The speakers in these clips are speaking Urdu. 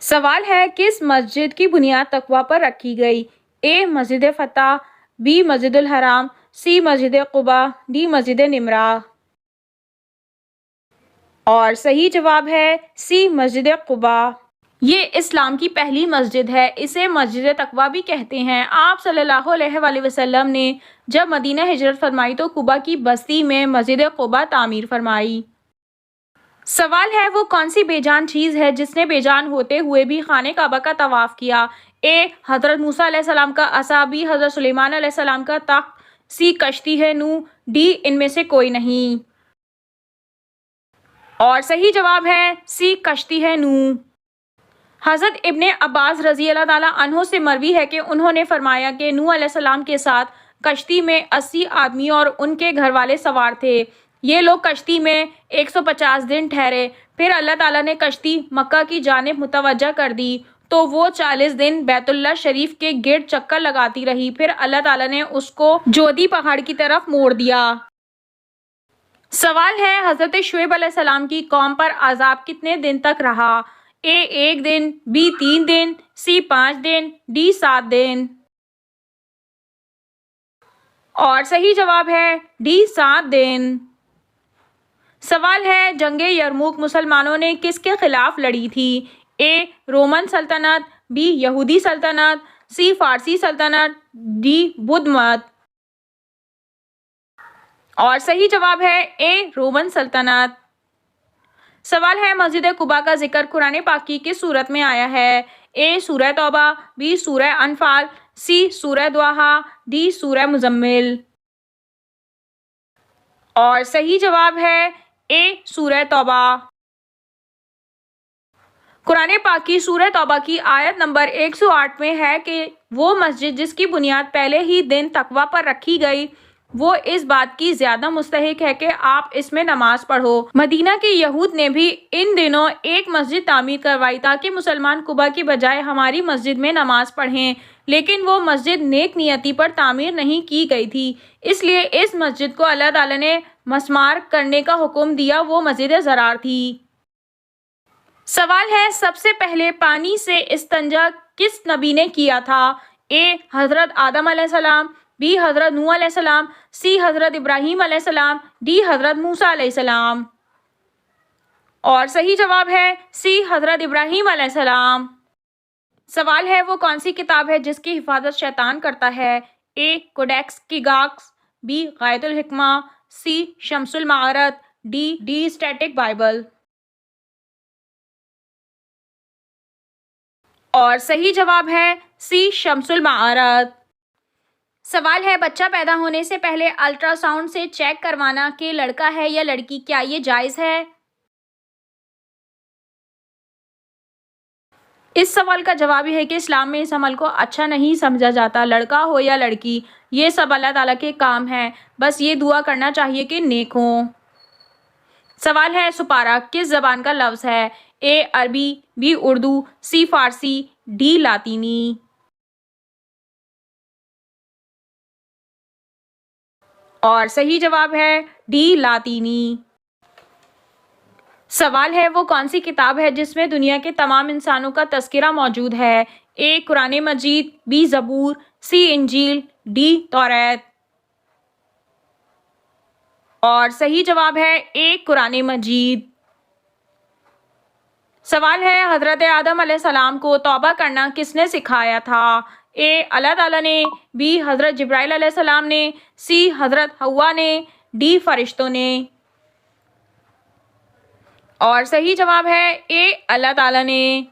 سوال ہے کس مسجد کی بنیاد تقوی پر رکھی گئی؟ اے مسجد فتح، بی مسجد الحرام، سی مسجد قباء، ڈی مسجد نمرہ۔ اور صحیح جواب ہے سی مسجد قباء۔ یہ اسلام کی پہلی مسجد ہے، اسے مسجد تقویٰ بھی کہتے ہیں۔ آپ صلی اللہ علیہ وآلہ وسلم نے جب مدینہ ہجرت فرمائی تو قباء کی بستی میں مسجد قباء تعمیر فرمائی۔ سوال ہے وہ کون سی بے جان چیز ہے جس نے بے جان ہوتے ہوئے بھی خانہ کعبہ کا طواف کیا؟ اے حضرت موسیٰ علیہ السلام کا عصا، بی حضرت سلیمان علیہ السلام کا تخت، سی کشتی ہے نوح، ڈی ان میں سے کوئی نہیں۔ اور صحیح جواب ہے سی کشتی ہے نوح۔ حضرت ابن عباس رضی اللہ تعالیٰ عنہ سے مروی ہے کہ انہوں نے فرمایا کہ نوح علیہ السلام کے ساتھ کشتی میں 80 آدمی اور ان کے گھر والے سوار تھے۔ یہ لوگ کشتی میں 150 دن ٹھہرے، پھر اللہ تعالیٰ نے کشتی مکہ کی جانب متوجہ کر دی تو وہ 40 دن بیت اللہ شریف کے گرد چکر لگاتی رہی، پھر اللہ تعالیٰ نے اس کو جودی پہاڑ کی طرف موڑ دیا۔ سوال ہے حضرت شعیب علیہ السلام کی قوم پر عذاب کتنے دن تک رہا؟ اے 1 دن، بی 3 دن، سی 5 دن، ڈی 7 دن۔ اور صحیح جواب ہے ڈی 7 دن۔ سوال ہے جنگ یرموک مسلمانوں نے کس کے خلاف لڑی تھی؟ اے رومن سلطنت، بی یہودی سلطنت، سی فارسی سلطنت، ڈی بدھ مت۔ اور صحیح جواب ہے اے رومن سلطنت۔ سوال ہے مسجد قباء کا ذکر قرآن پاک کی کس سورت میں آیا ہے؟ اے سورہ توبہ، بی سورہ انفال، سی سورہ دوحہ، ڈی سورہ مزمل۔ اور صحیح جواب ہے اے سورہ توبہ۔ قرآن پاک کی سورہ توبہ کی آیت نمبر 108 میں ہے کہ وہ مسجد جس کی بنیاد پہلے ہی دن تقویٰ پر رکھی گئی وہ اس بات کی زیادہ مستحق ہے کہ آپ اس میں نماز پڑھو۔ مدینہ کے یہود نے بھی ان دنوں ایک مسجد تعمیر کروائی تاکہ مسلمان قباء کی بجائے ہماری مسجد میں نماز پڑھیں، لیکن وہ مسجد نیک نیتی پر تعمیر نہیں کی گئی تھی، اس لیے اس مسجد کو اللہ تعالیٰ نے مسمار کرنے کا حکم دیا، وہ مسجد ضرار تھی۔ سوال ہے سب سے پہلے پانی سے استنجا کس نبی نے کیا تھا؟ اے حضرت آدم علیہ السلام، بی حضرت نوح علیہ السلام، سی حضرت ابراہیم علیہ السلام، ڈی حضرت موسیٰ علیہ السلام۔ اور صحیح جواب ہے سی حضرت ابراہیم علیہ السلام۔ سوال ہے وہ کون سی کتاب ہے جس کی حفاظت شیطان کرتا ہے؟ اے codex کیگاکس، be غایۃ الحکمہ، C Shams ul-Maarif, D static Bible. اور صحیح جواب ہے سی شمس المعارف۔ سوال ہے بچہ پیدا ہونے سے پہلے الٹرا ساؤنڈ سے چیک کروانا کہ لڑکا ہے یا لڑکی، کیا یہ جائز ہے؟ اس سوال کا جواب یہ ہے کہ اسلام میں اس عمل کو اچھا نہیں سمجھا جاتا، لڑکا ہو یا لڑکی یہ سب اللہ تعالیٰ کے کام ہیں، بس یہ دعا کرنا چاہیے کہ نیک ہوں۔ سوال ہے سپارہ کس زبان کا لفظ ہے؟ A Arabi, B Urdu, C Farsi, D Latini. اور صحیح جواب ہے ڈی لاطینی۔ سوال ہے وہ کون سی کتاب ہے جس میں دنیا کے تمام انسانوں کا تذکرہ موجود ہے؟ اے قرآن مجید، بی زبور، سی انجیل، ڈی توریت۔ اور صحیح جواب ہے اے قرآن مجید۔ سوال ہے حضرت آدم علیہ السلام کو توبہ کرنا کس نے سکھایا تھا؟ اے اللہ تعالیٰ نے، بی حضرت جبرائیل علیہ السلام نے، سی حضرت حوا نے، ڈی فرشتوں نے۔ اور صحیح جواب ہے اے اللہ تعالیٰ نے۔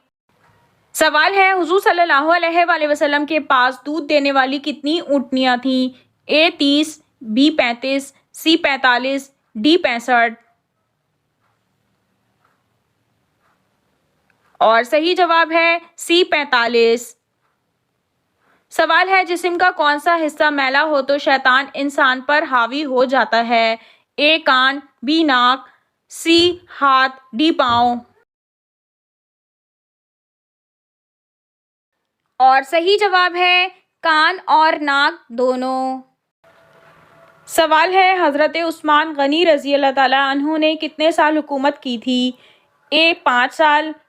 سوال ہے حضور صلی اللہ علیہ وآلہ وسلم کے پاس دودھ دینے والی کتنی اونٹنیاں تھیں؟ اے 30، بی 35، سی 45، ڈی 65۔ اور صحیح جواب ہے سی 45۔ سوال ہے جسم کا کون سا حصہ میلا ہو تو شیطان انسان پر حاوی ہو جاتا ہے؟ اے کان، بی ناک، سی ہاتھ، ڈی پاؤں۔ اور صحیح جواب ہے کان اور ناک دونوں۔ سوال ہے حضرت عثمان غنی رضی اللہ تعالیٰ عنہ نے کتنے سال حکومت کی تھی؟ اے 5 سال،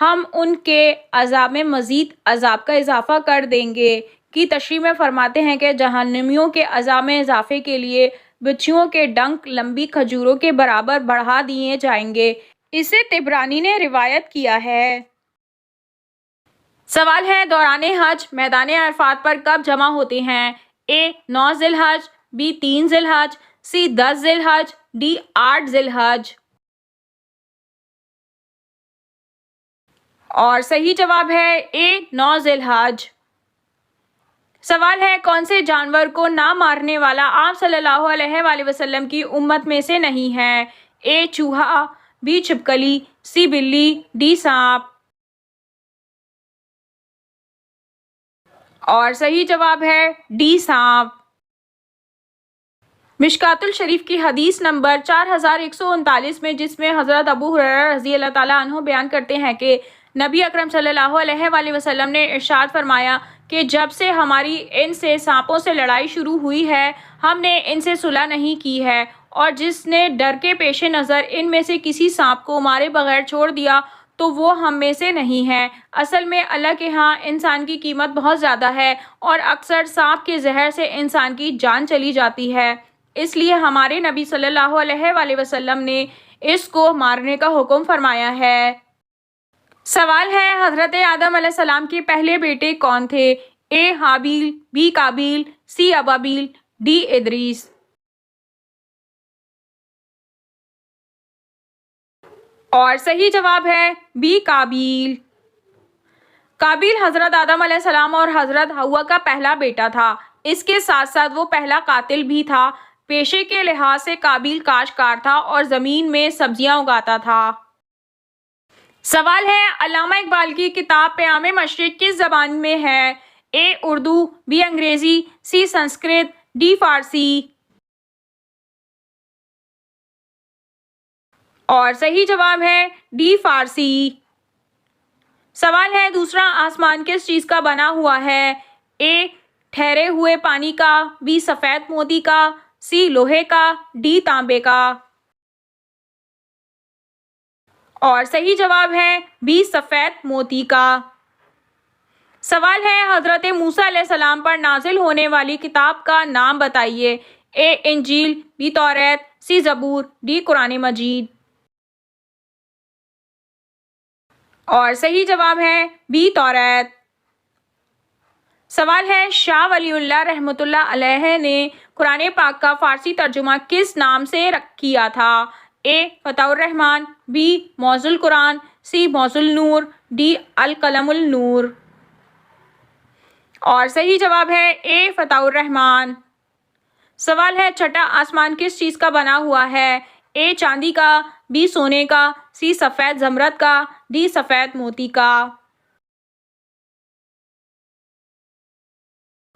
ہم ان کے عذاب میں مزید عذاب کا اضافہ کر دیں گے کی تشریح میں فرماتے ہیں کہ جہنمیوں کے عذاب میں اضافے کے لیے بچھوؤں کے ڈنک لمبی کھجوروں کے برابر بڑھا دیے جائیں گے۔ اسے طبرانی نے روایت کیا ہے۔ سوال ہے دوران حج میدان عرفات پر کب جمع ہوتے ہیں؟ اے 9 ذی الحج، بی 3 ذی الحج، سی 10 ذی الحج، ڈی 8 ذی الحج۔ اور صحیح جواب ہے اے 9 ذی الحج۔ سوال ہے کون سے جانور کو نہ مارنے والا آپ صلی اللہ علیہ وآلہ وسلم کی امت میں سے نہیں ہے؟ اے چوہا، بی چھپکلی، سی بلی، ڈی سانپ۔ اور صحیح جواب ہے ڈی سانپ۔ مشکوٰۃ الشریف کی حدیث نمبر 4139 میں جس میں حضرت ابو ہریرہ رضی اللہ تعالیٰ عنہ بیان کرتے ہیں کہ نبی اکرم صلی اللہ علیہ وآلہ وسلم نے ارشاد فرمایا کہ جب سے ہماری ان سے سانپوں سے لڑائی شروع ہوئی ہے ہم نے ان سے صلح نہیں کی ہے، اور جس نے ڈر کے پیش نظر ان میں سے کسی سانپ کو مارے بغیر چھوڑ دیا تو وہ ہم میں سے نہیں ہے۔ اصل میں اللہ کے ہاں انسان کی قیمت بہت زیادہ ہے اور اکثر سانپ کے زہر سے انسان کی جان چلی جاتی ہے، اس لیے ہمارے نبی صلی اللہ علیہ وآلہ وسلم نے اس کو مارنے کا حکم فرمایا ہے۔ سوال ہے حضرت آدم علیہ السلام کے پہلے بیٹے کون تھے؟ اے حابیل، بی قابیل، سی ابابیل، ڈی ادریس۔ اور صحیح جواب ہے بی قابیل۔ قابیل حضرت آدم علیہ السلام اور حضرت حوا کا پہلا بیٹا تھا، اس کے ساتھ ساتھ وہ پہلا قاتل بھی تھا۔ پیشے کے لحاظ سے قابیل کاشتکار تھا اور زمین میں سبزیاں اگاتا تھا۔ سوال ہے علامہ اقبال کی کتاب پیام مشرق کس زبان میں ہے؟ اے اردو، بی انگریزی، سی سنسکرت، ڈی فارسی۔ اور صحیح جواب ہے ڈی فارسی۔ سوال ہے دوسرا آسمان کس چیز کا بنا ہوا ہے؟ اے ٹھہرے ہوئے پانی کا، بی سفید موتی کا، سی لوہے کا، ڈی تانبے کا۔ اور صحیح جواب ہے بی سفید موتی کا۔ سوال ہے حضرت موسیٰ علیہ السلام پر نازل ہونے والی کتاب کا نام بتائیے۔ اے انجیل، بی توریت، سی زبور، ڈی قرآن مجید۔ اور صحیح جواب ہے بی توریت۔ سوال ہے شاہ ولی اللہ رحمۃ اللہ علیہ نے قرآن پاک کا فارسی ترجمہ کس نام سے کیا تھا؟ اے فتح الرحمن، بی موضوع القرآن، سی موضوع النور، ڈی القلم النور۔ اور صحیح جواب ہے اے فتح الرحمن۔ سوال ہے چھٹا آسمان کس چیز کا بنا ہوا ہے؟ اے چاندی کا، بی سونے کا، سی سفید زمرد کا، ڈی سفید موتی کا۔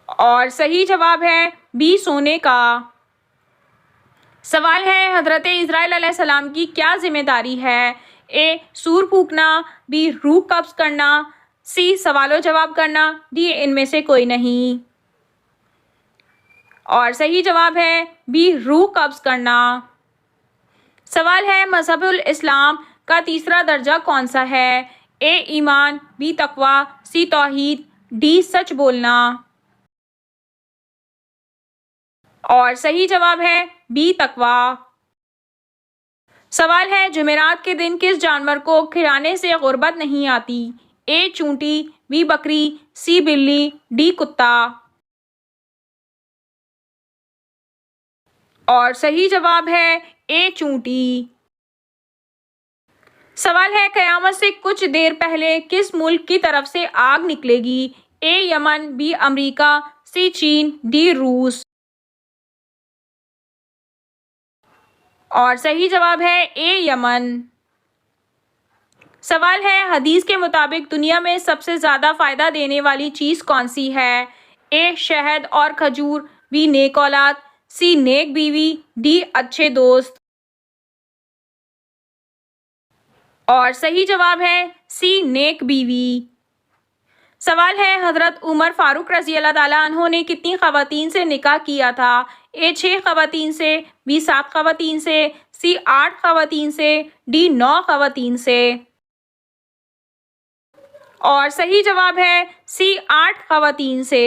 اور صحیح جواب ہے بی سونے کا۔ سوال ہے حضرت اسرائیل علیہ السلام کی کیا ذمہ داری ہے؟ اے سور پھونکنا، بی روح قبض کرنا، سی سوال و جواب کرنا، ڈی ان میں سے کوئی نہیں۔ اور صحیح جواب ہے بی روح قبض کرنا۔ سوال ہے مذہب الاسلام کا تیسرا درجہ کون سا ہے؟ اے ایمان، بی تقوی، سی توحید، ڈی سچ بولنا۔ اور صحیح جواب ہے بی تقوی۔ سوال ہے جمعرات کے دن کس جانور کو کھلانے سے غربت نہیں آتی؟ اے چونٹی، بی بکری، سی بلی، ڈی کتا۔ اور صحیح جواب ہے اے چونٹی۔ سوال ہے قیامت سے کچھ دیر پہلے کس ملک کی طرف سے آگ نکلے گی؟ اے یمن، be America, C chain, D روس۔ اور صحیح جواب ہے اے یمن۔ سوال ہے حدیث کے مطابق دنیا میں سب سے زیادہ فائدہ دینے والی چیز کون سی ہے؟ اے شہد اور کھجور، بی نیک اولاد، سی نیک بیوی، ڈی اچھے دوست۔ اور صحیح جواب ہے سی نیک بیوی۔ سوال ہے حضرت عمر فاروق رضی اللہ تعالیٰ عنہ نے کتنی خواتین سے نکاح کیا تھا؟ اے 6 خواتین سے، بی 7 خواتین سے، سی 8 خواتین سے، ڈی 9 خواتین سے۔ اور صحیح جواب ہے سی 8 خواتین سے۔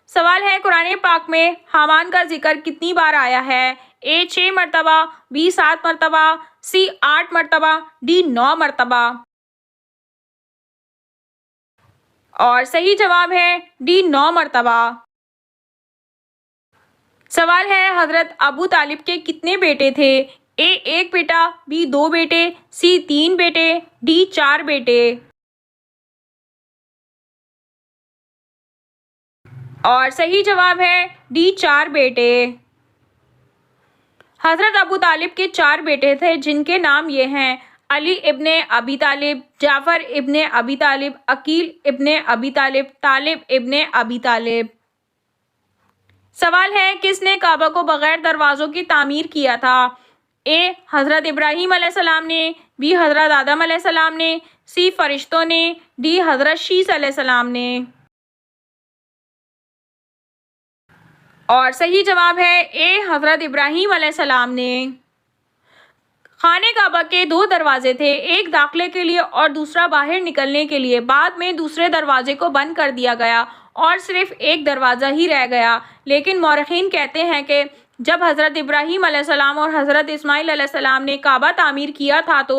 سوال ہے قرآن پاک میں حامان کا ذکر کتنی بار آیا ہے؟ اے 6 مرتبہ، بی 7 مرتبہ، سی 8 مرتبہ، ڈی 9 مرتبہ۔ اور صحیح جواب ہے ڈی 9 مرتبہ۔ سوال ہے حضرت ابو طالب کے کتنے بیٹے تھے؟ اے 1 بیٹا، بی 2 بیٹے، سی 3 بیٹے، ڈی 4 بیٹے۔ اور صحیح جواب ہے ڈی 4 بیٹے۔ حضرت ابو طالب کے 4 بیٹے تھے جن کے نام یہ ہیں: علی ابن ابی طالب، جعفر ابن ابی طالب، عقیل ابن ابی طالب، طالب ابن ابی طالب۔ سوال ہے کس نے کعبہ کو بغیر دروازوں کی تعمیر کیا تھا؟ اے حضرت ابراہیم علیہ السلام نے، بی حضرت آدم علیہ السلام نے، سی فرشتوں نے، ڈی حضرت شیس علیہ السلام نے۔ اور صحیح جواب ہے اے حضرت ابراہیم علیہ السلام نے۔ خانہ کعبہ کے 2 دروازے تھے، ایک داخلے کے لیے اور دوسرا باہر نکلنے کے لیے۔ بعد میں دوسرے دروازے کو بند کر دیا گیا اور صرف ایک دروازہ ہی رہ گیا، لیکن مورخین کہتے ہیں کہ جب حضرت ابراہیم علیہ السلام اور حضرت اسماعیل علیہ السلام نے کعبہ تعمیر کیا تھا تو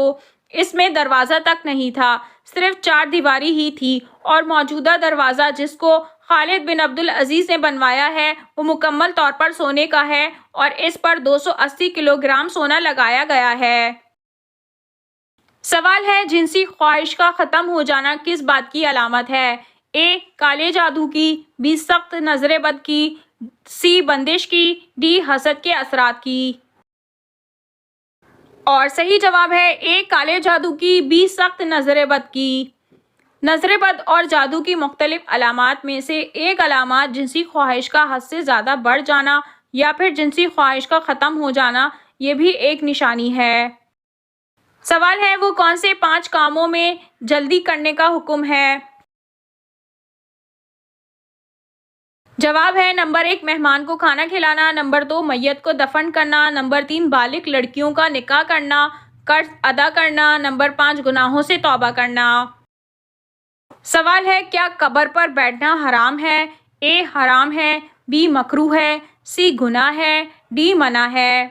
اس میں دروازہ تک نہیں تھا، صرف 4 دیواری ہی تھی، اور موجودہ دروازہ جس کو خالد بن عبد العزیز نے بنوایا ہے وہ مکمل طور پر سونے کا ہے اور اس پر 280 کلو گرام سونا لگایا گیا ہے۔ سوال ہے جنسی خواہش کا ختم ہو جانا کس بات کی علامت ہے؟ اے کالے جادو کی، بی سخت نظر بد کی، سی بندش کی، ڈی حسد کے اثرات کی۔ اور صحیح جواب ہے اے کالے جادو کی، بی سخت نظر بد کی۔ نظر بد اور جادو کی مختلف علامات میں سے ایک علامات جنسی خواہش کا حد سے زیادہ بڑھ جانا یا پھر جنسی خواہش کا ختم ہو جانا، یہ بھی ایک نشانی ہے۔ سوال ہے وہ کون سے 5 کاموں میں جلدی کرنے کا حکم ہے؟ جواب ہے نمبر 1 مہمان کو کھانا کھلانا، نمبر 2 میت کو دفن کرنا، نمبر 3 بالغ لڑکیوں کا نکاح کرنا، قرض ادا کرنا، نمبر 5 گناہوں سے توبہ کرنا۔ سوال ہے کیا قبر پر بیٹھنا حرام ہے؟ اے حرام ہے، بی مکروہ ہے، سی گناہ ہے، ڈی منع ہے۔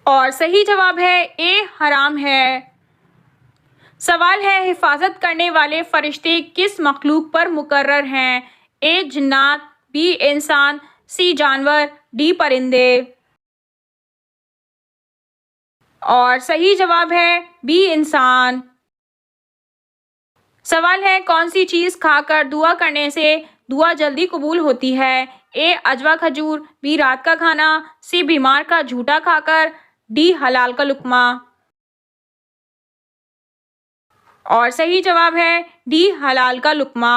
اور صحیح جواب ہے اے حرام ہے۔ سوال ہے حفاظت کرنے والے فرشتے کس مخلوق پر مقرر ہیں؟ اے جنات، بی انسان، سی جانور، ڈی پرندے۔ اور صحیح جواب ہے بی انسان۔ سوال ہے کون سی چیز کھا کر دعا کرنے سے دعا جلدی قبول ہوتی ہے؟ اے اجوا کھجور، بی رات کا کھانا، سی بیمار کا جھوٹا کھا کر، ڈی حلال کا لقمہ۔ اور صحیح جواب ہے ڈی حلال کا لقمہ۔